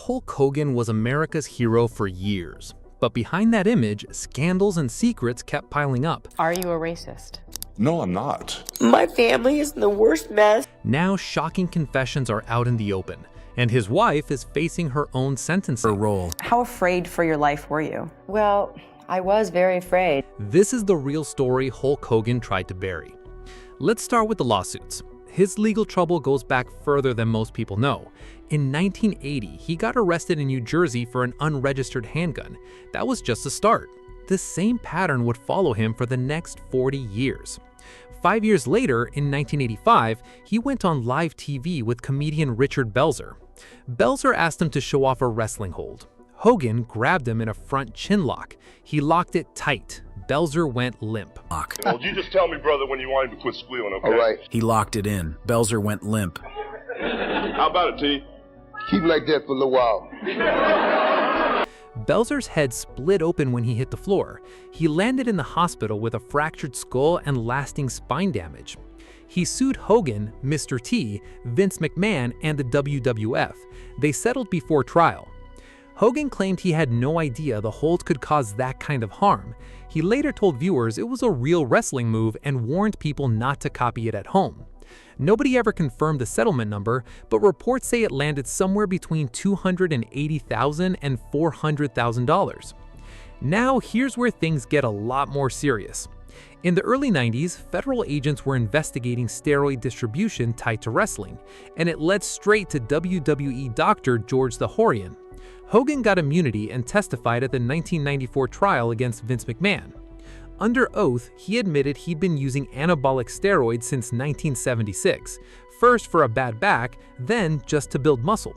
Hulk Hogan was America's hero for years, but behind that image, scandals and secrets kept piling up. Are you a racist? No, I'm not. My family is in the worst mess. Now shocking confessions are out in the open, and his wife is facing her own sentencing. How afraid for your life were you? Well, I was very afraid. This is the real story Hulk Hogan tried to bury. Let's start with the lawsuits. His legal trouble goes back further than most people know. In 1980, he got arrested in New Jersey for an unregistered handgun. That was just a start. The same pattern would follow him for the next 40 years. 5 years later, in 1985, he went on live TV with comedian Richard Belzer. Belzer asked him to show off a wrestling hold. Hogan grabbed him in a front chin lock. He locked it tight. Belzer went limp. Well, you just tell me, brother, when you want him to quit squealing, okay? All right. He locked it in. Belzer went limp. How about it, T? Keep like that for a little while. Belzer's head split open when he hit the floor. He landed in the hospital with a fractured skull and lasting spine damage. He sued Hogan, Mr. T, Vince McMahon, and the WWF. They settled before trial. Hogan claimed he had no idea the hold could cause that kind of harm. He later told viewers it was a real wrestling move and warned people not to copy it at home. Nobody ever confirmed the settlement number, but reports say it landed somewhere between $280,000 and $400,000. Now here's where things get a lot more serious. In the early 90s, federal agents were investigating steroid distribution tied to wrestling, and it led straight to WWE doctor George the Horian. Hogan got immunity and testified at the 1994 trial against Vince McMahon. Under oath, he admitted he'd been using anabolic steroids since 1976, first for a bad back, then just to build muscle.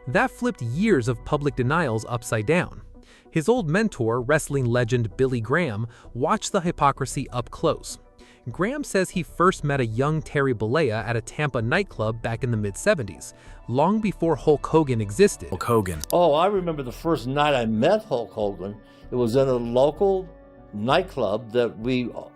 That flipped years of public denials upside down. His old mentor, wrestling legend Billy Graham, watched the hypocrisy up close. Graham says he first met a young Terry Bollea at a Tampa nightclub back in the mid-70s, long before Hulk Hogan existed. Hulk Hogan. Oh, I remember the first night I met Hulk Hogan. It was in a local nightclub that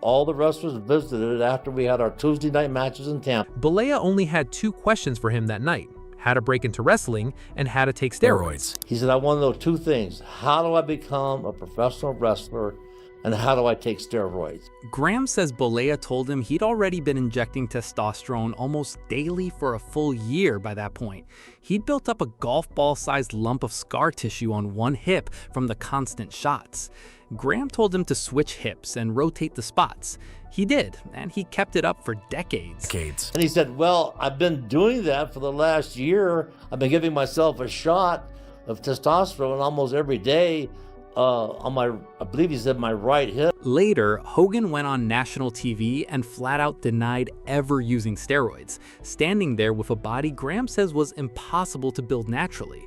all the wrestlers visited after we had our Tuesday night matches in Tampa. Bollea only had 2 questions for him that night: how to break into wrestling and how to take steroids. He said, I want to know 2 things. How do I become a professional wrestler? And how do I take steroids? Graham says Bollea told him he'd already been injecting testosterone almost daily for a full year by that point. He'd built up a golf ball-sized lump of scar tissue on one hip from the constant shots. Graham told him to switch hips and rotate the spots. He did, and he kept it up for decades. And he said, well, I've been doing that for the last year. I've been giving myself a shot of testosterone almost every day. On my, I believe he said my right hip. Later, Hogan went on national TV and flat out denied ever using steroids, standing there with a body Graham says was impossible to build naturally.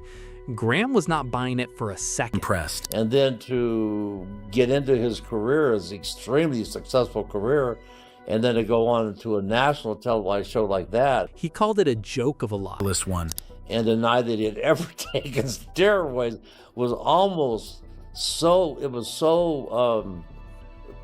Graham was not buying it for a second. Impressed. And then to get into his career, his extremely successful career, and then to go on to a national televised show like that. He called it a joke of a lie. List one. And denied that he had ever taken steroids was almost so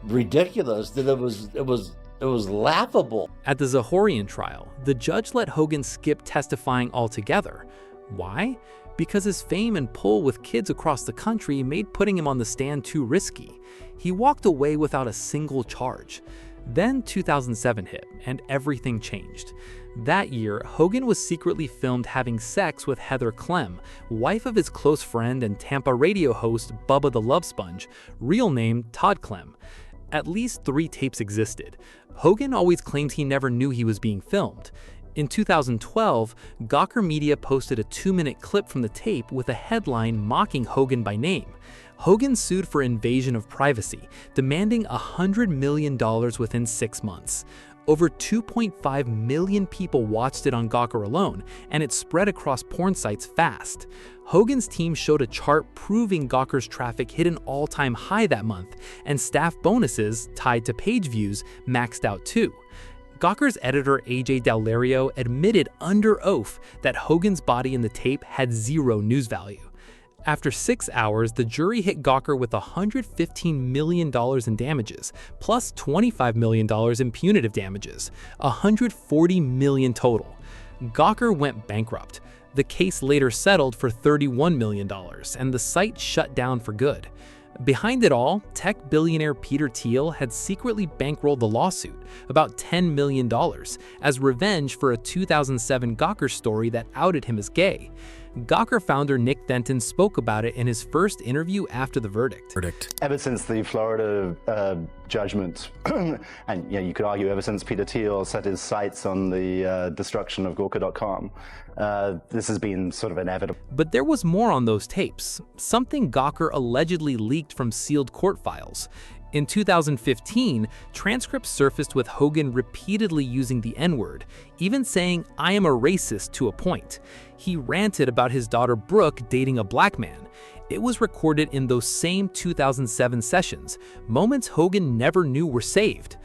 ridiculous that it was laughable. At the Zahorian trial, the judge let Hogan skip testifying altogether. Why? Because his fame and pull with kids across the country made putting him on the stand too risky. He walked away without a single charge. Then 2007 hit, and everything changed. That year, Hogan was secretly filmed having sex with Heather Clem, wife of his close friend and Tampa radio host Bubba the Love Sponge, real name Todd Clem. At least 3 tapes existed. Hogan always claims he never knew he was being filmed. In 2012, Gawker Media posted a 2-minute clip from the tape with a headline mocking Hogan by name. Hogan sued for invasion of privacy, demanding $100 million within 6 months. Over 2.5 million people watched it on Gawker alone, and it spread across porn sites fast. Hogan's team showed a chart proving Gawker's traffic hit an all-time high that month, and staff bonuses, tied to page views, maxed out too. Gawker's editor AJ Daulerio admitted under oath that Hogan's body in the tape had 0 news value. After 6 hours, the jury hit Gawker with $115 million in damages, plus $25 million in punitive damages, $140 million total. Gawker went bankrupt. The case later settled for $31 million, and the site shut down for good. Behind it all, tech billionaire Peter Thiel had secretly bankrolled the lawsuit, about $10 million, as revenge for a 2007 Gawker story that outed him as gay. Gawker founder Nick Denton spoke about it in his first interview after the verdict. Ever since the Florida judgment, and you could argue ever since Peter Thiel set his sights on the destruction of Gawker.com, this has been sort of inevitable. But there was more on those tapes, something Gawker allegedly leaked from sealed court files. In 2015, transcripts surfaced with Hogan repeatedly using the N-word, even saying, "I am a racist," to a point. He ranted about his daughter Brooke dating a black man. It was recorded in those same 2007 sessions, moments Hogan never knew were saved.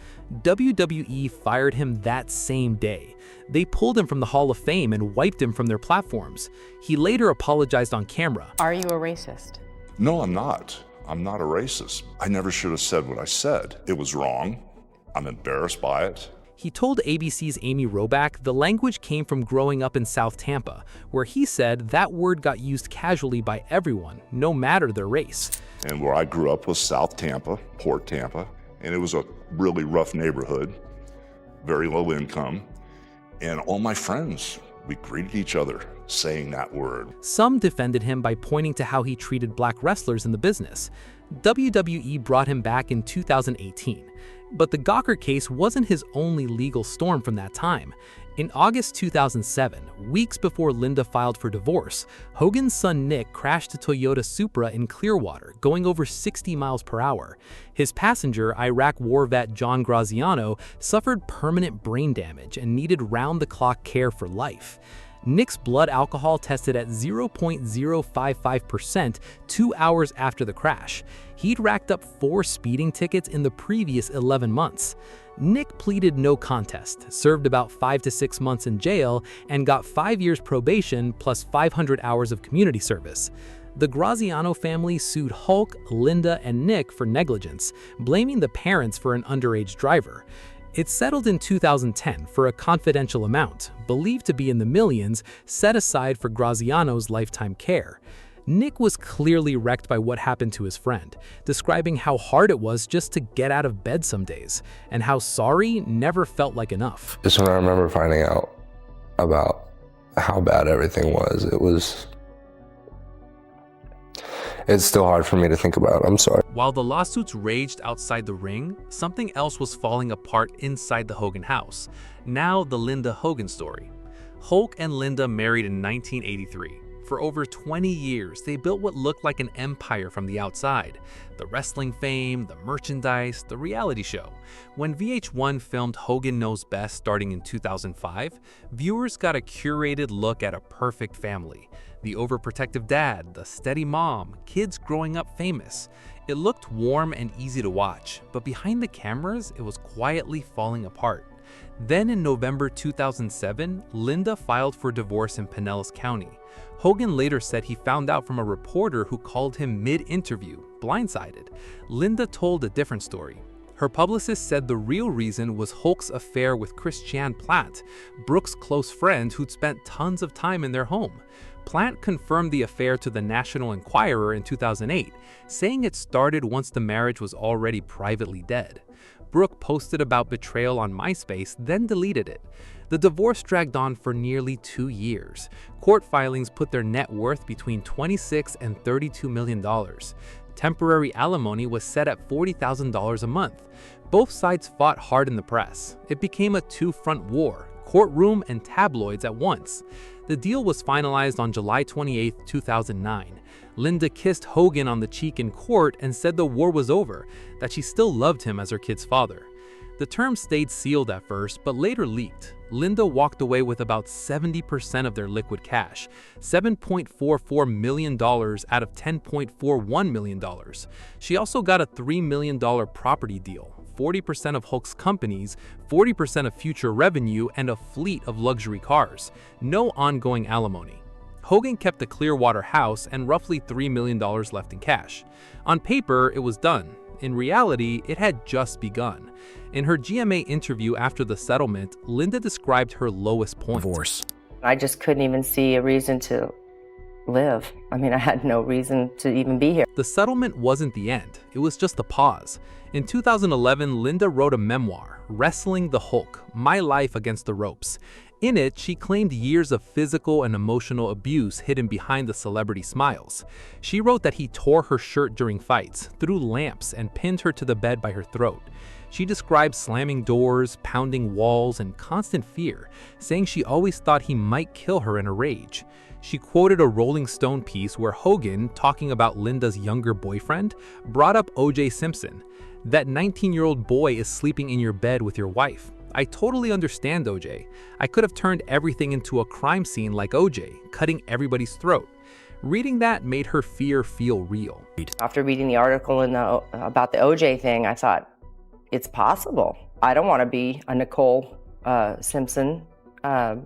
WWE fired him that same day. They pulled him from the Hall of Fame and wiped him from their platforms. He later apologized on camera. Are you a racist? No, I'm not. I'm not a racist. I never should have said what I said. It was wrong. I'm embarrassed by it. He told ABC's Amy Robach the language came from growing up in South Tampa, where he said that word got used casually by everyone, no matter their race. And where I grew up was South Tampa, Port Tampa, and it was a really rough neighborhood, very low income, and all my friends, we greeted each other saying that word. Some defended him by pointing to how he treated black wrestlers in the business. WWE brought him back in 2018. But the Gawker case wasn't his only legal storm from that time. In August 2007, weeks before Linda filed for divorce, Hogan's son Nick crashed a Toyota Supra in Clearwater, going over 60 miles per hour. His passenger, Iraq war vet John Graziano, suffered permanent brain damage and needed round-the-clock care for life. Nick's blood alcohol tested at 0.055% 2 hours after the crash. He'd racked up 4 speeding tickets in the previous 11 months. Nick pleaded no contest, served about 5 to 6 months in jail, and got 5 years probation plus 500 hours of community service. The Graziano family sued Hulk, Linda, and Nick for negligence, blaming the parents for an underage driver. It settled in 2010 for a confidential amount, believed to be in the millions, set aside for Graziano's lifetime care. Nick was clearly wrecked by what happened to his friend, describing how hard it was just to get out of bed some days, and how sorry never felt like enough. Just when I remember finding out about how bad everything was, it's still hard for me to think about. I'm sorry. While the lawsuits raged outside the ring, something else was falling apart inside the Hogan house. Now the Linda Hogan story. Hulk and Linda married in 1983. For over 20 years, they built what looked like an empire from the outside. The wrestling fame, the merchandise, the reality show. When VH1 filmed Hogan Knows Best starting in 2005, viewers got a curated look at a perfect family. The overprotective dad, the steady mom, kids growing up famous. It looked warm and easy to watch, but behind the cameras, it was quietly falling apart. Then in November 2007, Linda filed for divorce in Pinellas County. Hogan later said he found out from a reporter who called him mid-interview, blindsided. Linda told a different story. Her publicist said the real reason was Hulk's affair with Christiane Platt, Brooke's close friend who'd spent tons of time in their home. Platt confirmed the affair to the National Enquirer in 2008, saying it started once the marriage was already privately dead. Brooke posted about betrayal on MySpace, then deleted it. The divorce dragged on for nearly 2 years. Court filings put their net worth between $26 and $32 million. Temporary alimony was set at $40,000 a month. Both sides fought hard in the press. It became a two-front war, courtroom and tabloids at once. The deal was finalized on July 28, 2009. Linda kissed Hogan on the cheek in court and said the war was over, that she still loved him as her kid's father. The term stayed sealed at first, but later leaked. Linda walked away with about 70% of their liquid cash, $7.44 million out of $10.41 million. She also got a $3 million property deal, 40% of Hulk's companies, 40% of future revenue, and a fleet of luxury cars. No ongoing alimony. Hogan kept the Clearwater house and roughly $3 million left in cash. On paper, it was done. In reality, it had just begun. In her GMA interview after the settlement, Linda described her lowest point. Divorce. I just couldn't even see a reason to live. I mean, I had no reason to even be here. The settlement wasn't the end, it was just a pause. In 2011, Linda wrote a memoir, Wrestling the Hulk: My Life Against the Ropes. In it, she claimed years of physical and emotional abuse hidden behind the celebrity smiles. She wrote that he tore her shirt during fights, threw lamps, and pinned her to the bed by her throat. She described slamming doors, pounding walls, and constant fear, saying she always thought he might kill her in a rage. She quoted a Rolling Stone piece where Hogan, talking about Linda's younger boyfriend, brought up O.J. Simpson. That 19-year-old boy is sleeping in your bed with your wife. I totally understand O.J. I could have turned everything into a crime scene like O.J., cutting everybody's throat. Reading that made her fear feel real. After reading the article about the O.J. thing, I thought, it's possible. I don't want to be a Nicole Simpson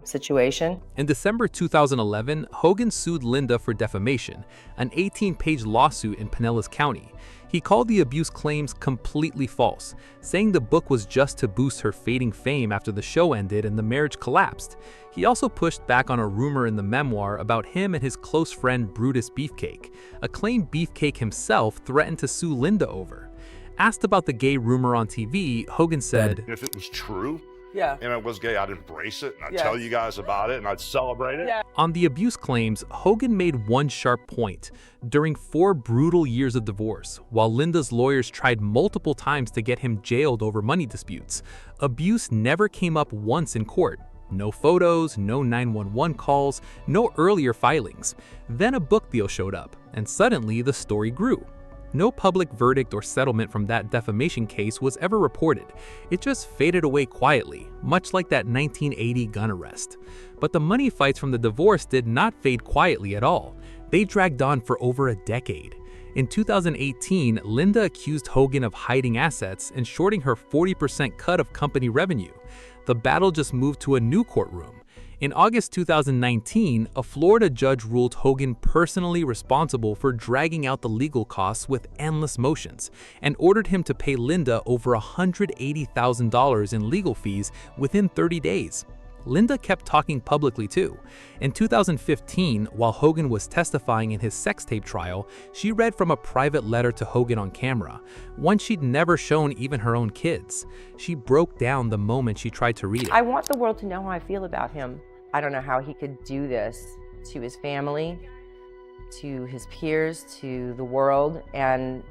situation. In December 2011, Hogan sued Linda for defamation, an 18-page lawsuit in Pinellas County. He called the abuse claims completely false, saying the book was just to boost her fading fame after the show ended and the marriage collapsed. He also pushed back on a rumor in the memoir about him and his close friend Brutus Beefcake. A claimed Beefcake himself threatened to sue Linda over. Asked about the gay rumor on TV, Hogan said, If it was true, Yeah. and it was gay, I'd embrace it, and I'd Yes. tell you guys about it, and I'd celebrate it. Yeah. On the abuse claims, Hogan made one sharp point. During 4 brutal years of divorce, while Linda's lawyers tried multiple times to get him jailed over money disputes, abuse never came up once in court. No photos, no 911 calls, no earlier filings. Then a book deal showed up, and suddenly the story grew. No public verdict or settlement from that defamation case was ever reported. It just faded away quietly, much like that 1980 gun arrest. But the money fights from the divorce did not fade quietly at all. They dragged on for over a decade. In 2018, Linda accused Hogan of hiding assets and shorting her 40% cut of company revenue. The battle just moved to a new courtroom. In August 2019, a Florida judge ruled Hogan personally responsible for dragging out the legal costs with endless motions and ordered him to pay Linda over $180,000 in legal fees within 30 days. Linda kept talking publicly too. In 2015, while Hogan was testifying in his sex tape trial, she read from a private letter to Hogan on camera, one she'd never shown even her own kids. She broke down the moment she tried to read it. I want the world to know how I feel about him. I don't know how he could do this to his family, to his peers, to the world, and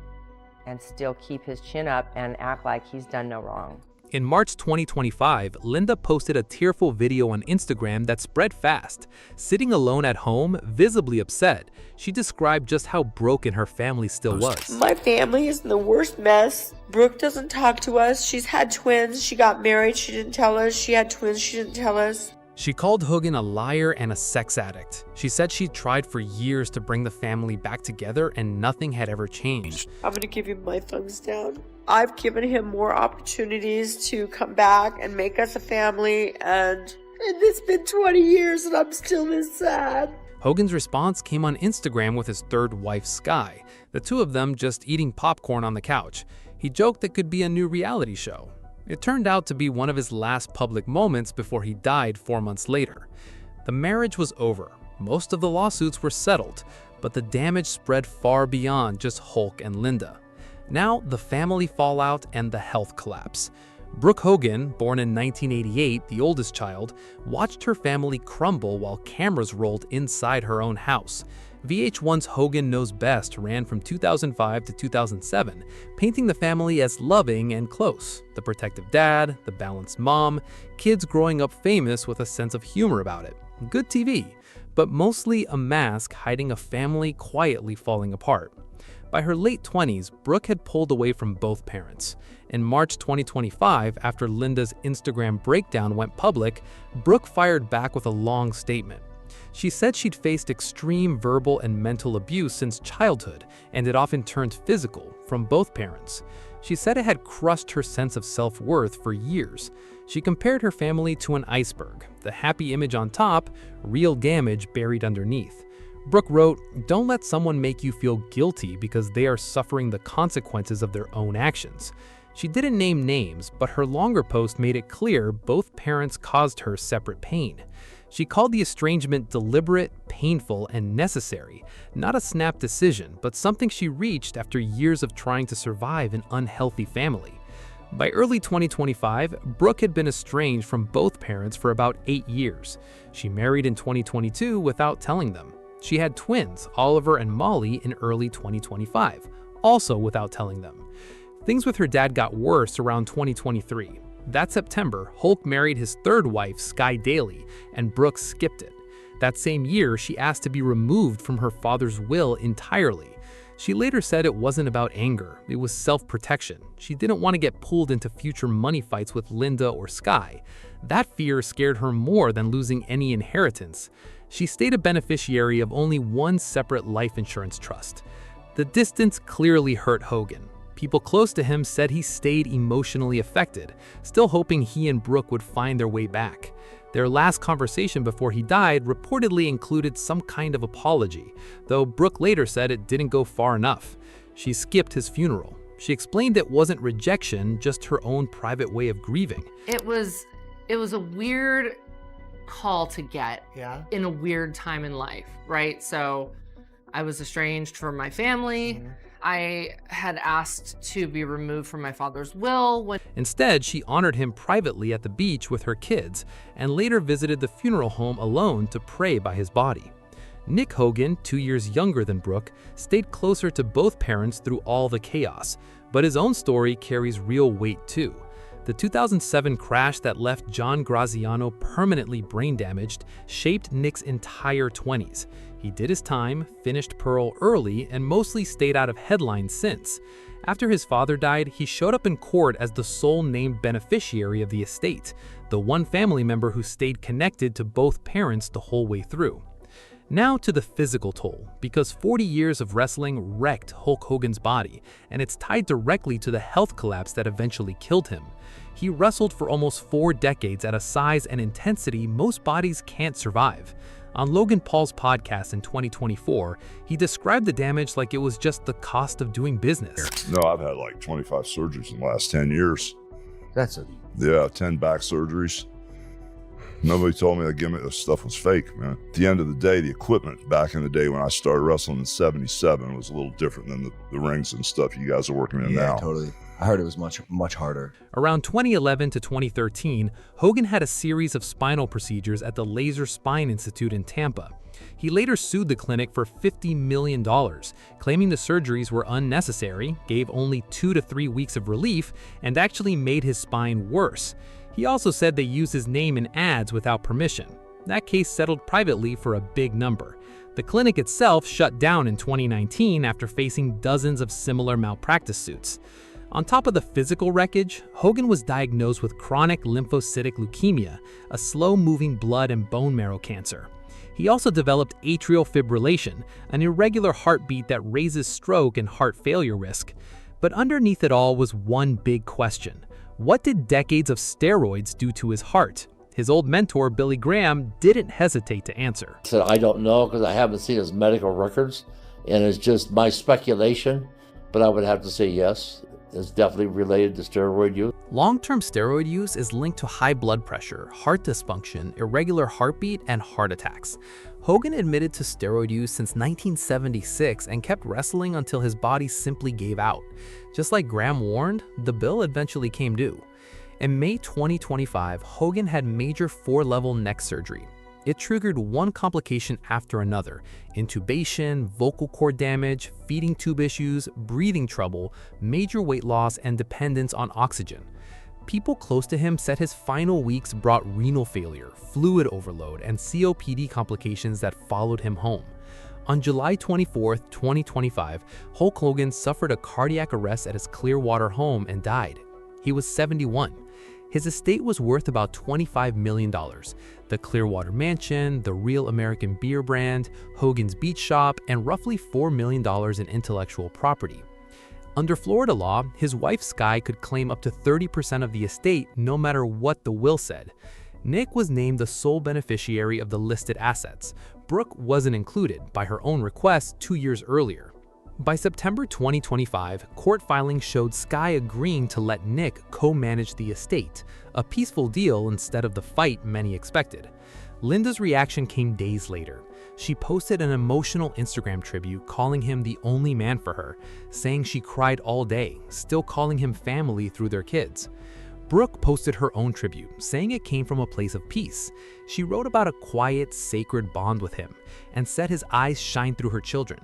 still keep his chin up and act like he's done no wrong. In March 2025, Linda posted a tearful video on Instagram that spread fast. Sitting alone at home, visibly upset, she described just how broken her family still was. My family is in the worst mess. Brooke doesn't talk to us. She's had twins. She got married. She didn't tell us. She had twins. She didn't tell us. She called Hogan a liar and a sex addict. She said she'd tried for years to bring the family back together and nothing had ever changed. I'm going to give you my thumbs down. I've given him more opportunities to come back and make us a family, and it's been 20 years and I'm still this sad. Hogan's response came on Instagram with his third wife, Sky, the two of them just eating popcorn on the couch. He joked it could be a new reality show. It turned out to be one of his last public moments before he died 4 months later. The marriage was over. Most of the lawsuits were settled, but the damage spread far beyond just Hulk and Linda. Now, the family fallout and the health collapse. Brooke Hogan, born in 1988, the oldest child, watched her family crumble while cameras rolled inside her own house. VH1's Hogan Knows Best ran from 2005 to 2007, painting the family as loving and close. The protective dad, the balanced mom, kids growing up famous with a sense of humor about it. Good TV, but mostly a mask hiding a family quietly falling apart. By her late 20s, Brooke had pulled away from both parents. In March 2025, after Linda's Instagram breakdown went public, Brooke fired back with a long statement. She said she'd faced extreme verbal and mental abuse since childhood, and it often turned physical, from both parents. She said it had crushed her sense of self-worth for years. She compared her family to an iceberg, the happy image on top, real damage buried underneath. Brooke wrote, "Don't let someone make you feel guilty because they are suffering the consequences of their own actions." She didn't name names, but her longer post made it clear both parents caused her separate pain. She called the estrangement deliberate, painful, and necessary, not a snap decision, but something she reached after years of trying to survive an unhealthy family. By early 2025, Brooke had been estranged from both parents for about 8 years. She married in 2022 without telling them. She had twins, Oliver and Molly, in early 2025, also without telling them. Things with her dad got worse around 2023. That September, Hulk married his third wife, Sky Daly, and Brooke skipped it. That same year, she asked to be removed from her father's will entirely. She later said it wasn't about anger, it was self-protection. She didn't want to get pulled into future money fights with Linda or Sky. That fear scared her more than losing any inheritance. She stayed a beneficiary of only one separate life insurance trust. The distance clearly hurt Hogan. People close to him said he stayed emotionally affected, still hoping he and Brooke would find their way back. Their last conversation before he died reportedly included some kind of apology, though Brooke later said it didn't go far enough. She skipped his funeral. She explained it wasn't rejection, just her own private way of grieving. It was a weird call to get in a weird time in life, right? So I was estranged from my family. I had asked to be removed from my father's will. Instead, she honored him privately at the beach with her kids and later visited the funeral home alone to pray by his body. Nick Hogan, 2 years younger than Brooke, stayed closer to both parents through all the chaos, but his own story carries real weight too. The 2007 crash that left John Graziano permanently brain damaged shaped Nick's entire 20s. He did his time, finished Pearl early, and mostly stayed out of headlines since. After his father died, he showed up in court as the sole named beneficiary of the estate, the one family member who stayed connected to both parents the whole way through. Now to the physical toll, because 40 years of wrestling wrecked Hulk Hogan's body, and it's tied directly to the health collapse that eventually killed him. He wrestled for almost 4 decades at a size and intensity most bodies can't survive. On Logan Paul's podcast in 2024, he described the damage like it was just the cost of doing business. No, I've had like 25 surgeries in the last 10 years. That's it. Yeah, 10 back surgeries. Nobody told me that gimmick, this stuff was fake, man. At the end of the day, the equipment back in the day when I started wrestling in 77 was a little different than the rings and stuff you guys are working in now. Yeah, totally. I heard it was much harder. Around 2011 to 2013, Hogan had a series of spinal procedures at the Laser Spine Institute in Tampa. He later sued the clinic for $50 million, claiming the surgeries were unnecessary, gave only 2 to 3 weeks of relief, and actually made his spine worse. He also said they used his name in ads without permission. That case settled privately for a big number. The clinic itself shut down in 2019 after facing dozens of similar malpractice suits. On top of the physical wreckage, Hogan was diagnosed with chronic lymphocytic leukemia, a slow-moving blood and bone marrow cancer. He also developed atrial fibrillation, an irregular heartbeat that raises stroke and heart failure risk. But underneath it all was one big question. What did decades of steroids do to his heart? His old mentor, Billy Graham, didn't hesitate to answer. I said, I don't know because I haven't seen his medical records, and it's just my speculation, but I would have to say yes. It's definitely related to steroid use. Long-term steroid use is linked to high blood pressure, heart dysfunction, irregular heartbeat, and heart attacks. Hogan admitted to steroid use since 1976 and kept wrestling until his body simply gave out. Just like Graham warned, the bill eventually came due. In May 2025, Hogan had major 4-level neck surgery. It triggered one complication after another: intubation, vocal cord damage, feeding tube issues, breathing trouble, major weight loss, and dependence on oxygen. People close to him said his final weeks brought renal failure, fluid overload, and COPD complications that followed him home. On July 24, 2025, Hulk Hogan suffered a cardiac arrest at his Clearwater home and died. He was 71. His estate was worth about $25 million. The Clearwater Mansion, the Real American Beer brand, Hogan's Beach Shop, and roughly $4 million in intellectual property. Under Florida law, his wife Sky could claim up to 30% of the estate no matter what the will said. Nick was named the sole beneficiary of the listed assets. Brooke wasn't included by her own request 2 years earlier. By September 2025, court filings showed Sky agreeing to let Nick co-manage the estate, a peaceful deal instead of the fight many expected. Linda's reaction came days later. She posted an emotional Instagram tribute calling him the only man for her, saying she cried all day, still calling him family through their kids. Brooke posted her own tribute, saying it came from a place of peace. She wrote about a quiet, sacred bond with him and said his eyes shine through her children.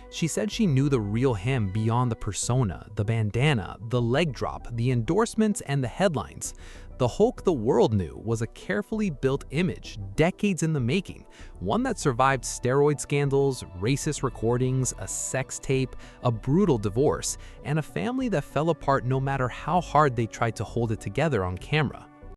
She said she knew the real him beyond the persona, the bandana, the leg drop, the endorsements, and the headlines. The Hulk the world knew was a carefully built image, decades in the making, one that survived steroid scandals, racist recordings, a sex tape, a brutal divorce, and a family that fell apart no matter how hard they tried to hold it together on camera.